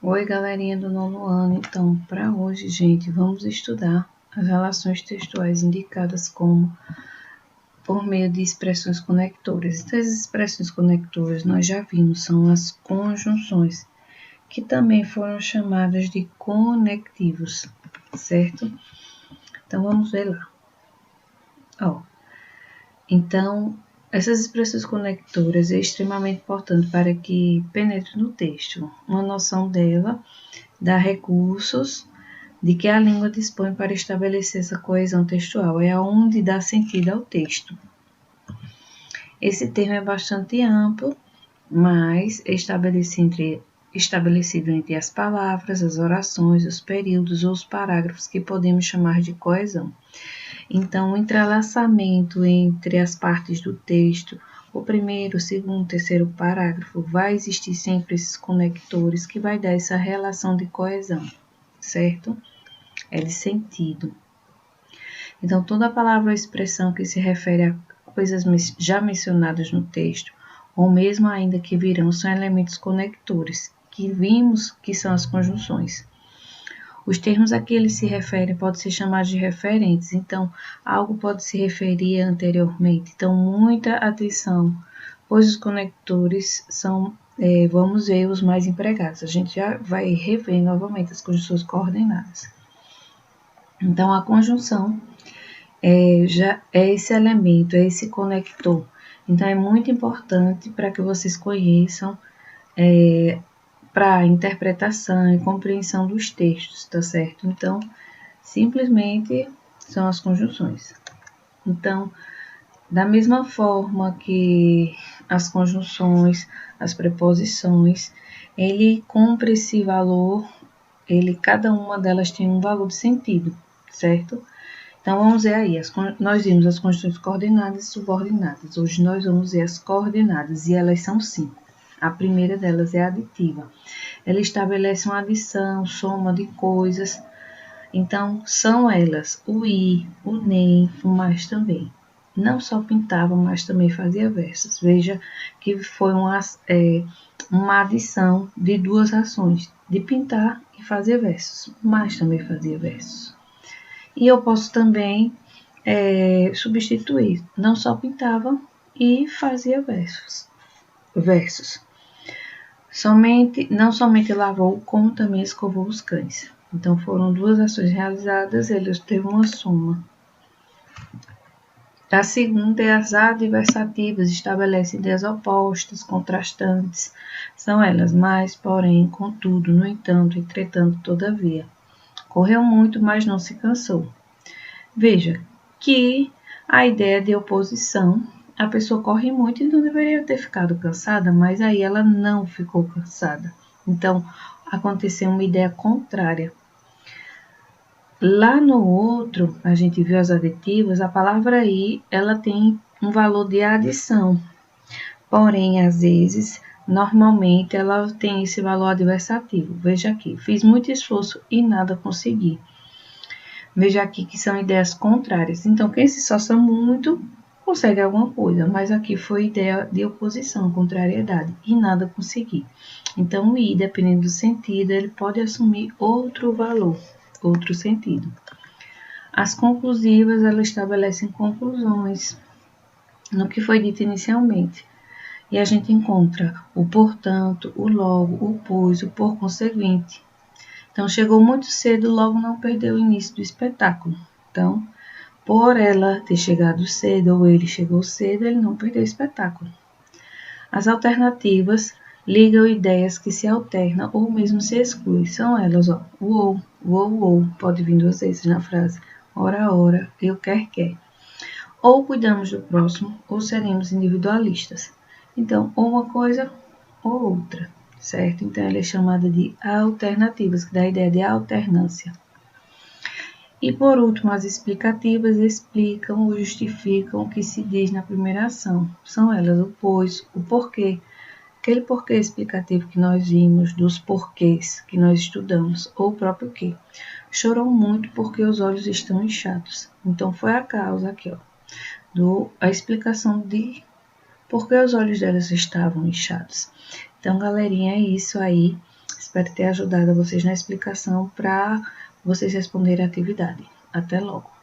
Oi, galerinha do nono ano. Então, para hoje, gente, vamos estudar as relações textuais indicadas como por meio de expressões conectoras. Então, as expressões conectoras nós já vimos, são as conjunções, que também foram chamadas de conectivos, certo? Então, vamos ver lá. Então, essas expressões conectoras é extremamente importante para que penetre no texto. Uma noção dela dá recursos de que a língua dispõe para estabelecer essa coesão textual, é onde dá sentido ao texto. Esse termo é bastante amplo, mas é estabelecido entre as palavras, as orações, os períodos ou os parágrafos que podemos chamar de coesão. Então, o entrelaçamento entre as partes do texto, o primeiro, o segundo, o terceiro parágrafo, vai existir sempre esses conectores que vai dar essa relação de coesão, certo? É de sentido. Então, toda palavra ou expressão que se refere a coisas já mencionadas no texto, ou mesmo ainda que virão, são elementos conectores, que vimos que são as conjunções. Os termos a que eles se referem podem ser chamados de referentes, então, algo pode se referir anteriormente. Então, muita atenção, pois os conectores são, vamos ver, os mais empregados. A gente já vai rever novamente as conjunções coordenadas. Então, a conjunção já é esse elemento, é esse conector. Então, é muito importante para que vocês conheçam para a interpretação e compreensão dos textos, tá certo? Então, simplesmente são as conjunções. Então, da mesma forma que as conjunções, as preposições, ele cumpre esse valor, cada uma delas tem um valor de sentido, certo? Então, vamos ver aí, nós vimos as conjunções coordenadas e subordinadas. Hoje nós vamos ver as coordenadas, e elas são 5. A primeira delas é a aditiva. Ela estabelece uma adição, soma de coisas. Então, são elas o i, o nem, o mais também. Não só pintava, mas também fazia versos. Veja que foi uma adição de duas ações, de pintar e fazer versos. Mas também fazia versos. E eu posso também substituir. Não só pintava e fazia versos. Não somente lavou, como também escovou os cães. Então, foram duas ações realizadas, eles teve uma soma. A segunda é as adversativas, estabelecem ideias opostas, contrastantes. São elas, mas, porém, contudo, no entanto, entretanto, todavia. Correu muito, mas não se cansou. Veja que a ideia de oposição, a pessoa corre muito e não deveria ter ficado cansada, mas aí ela não ficou cansada. Então, aconteceu uma ideia contrária. Lá no outro, a gente viu as aditivas, a palavra aí, ela tem um valor de adição. Porém, às vezes, normalmente, ela tem esse valor adversativo. Veja aqui, fiz muito esforço e nada consegui. Veja aqui que são ideias contrárias. Então, quem se esforça muito, consegue alguma coisa. Mas aqui foi ideia de oposição, contrariedade. E nada consegui. Então, o i, dependendo do sentido, ele pode assumir outro valor, outro sentido. As conclusivas, elas estabelecem conclusões no que foi dito inicialmente. E a gente encontra o portanto, o logo, o pois, o por conseguinte. Então, chegou muito cedo, logo não perdeu o início do espetáculo. Então, por ela ter chegado cedo ou ele chegou cedo, ele não perdeu o espetáculo. As alternativas ligam ideias que se alternam ou mesmo se excluem. São elas, o ou, pode vir duas vezes na frase. Ora, eu quer. Ou cuidamos do próximo, ou seremos individualistas. Então, ou uma coisa ou outra. Certo? Então, ela é chamada de alternativas, que dá a ideia de alternância. E, por último, as explicativas explicam ou justificam o que se diz na primeira ação. São elas o pois, o porquê. Aquele porquê explicativo que nós vimos, dos porquês que nós estudamos, ou o próprio que. Chorou muito porque os olhos estão inchados. Então, foi a causa aqui, a explicação de por que os olhos delas estavam inchados. Então, galerinha, é isso aí. Espero ter ajudado vocês na explicação para vocês responderem a atividade. Até logo!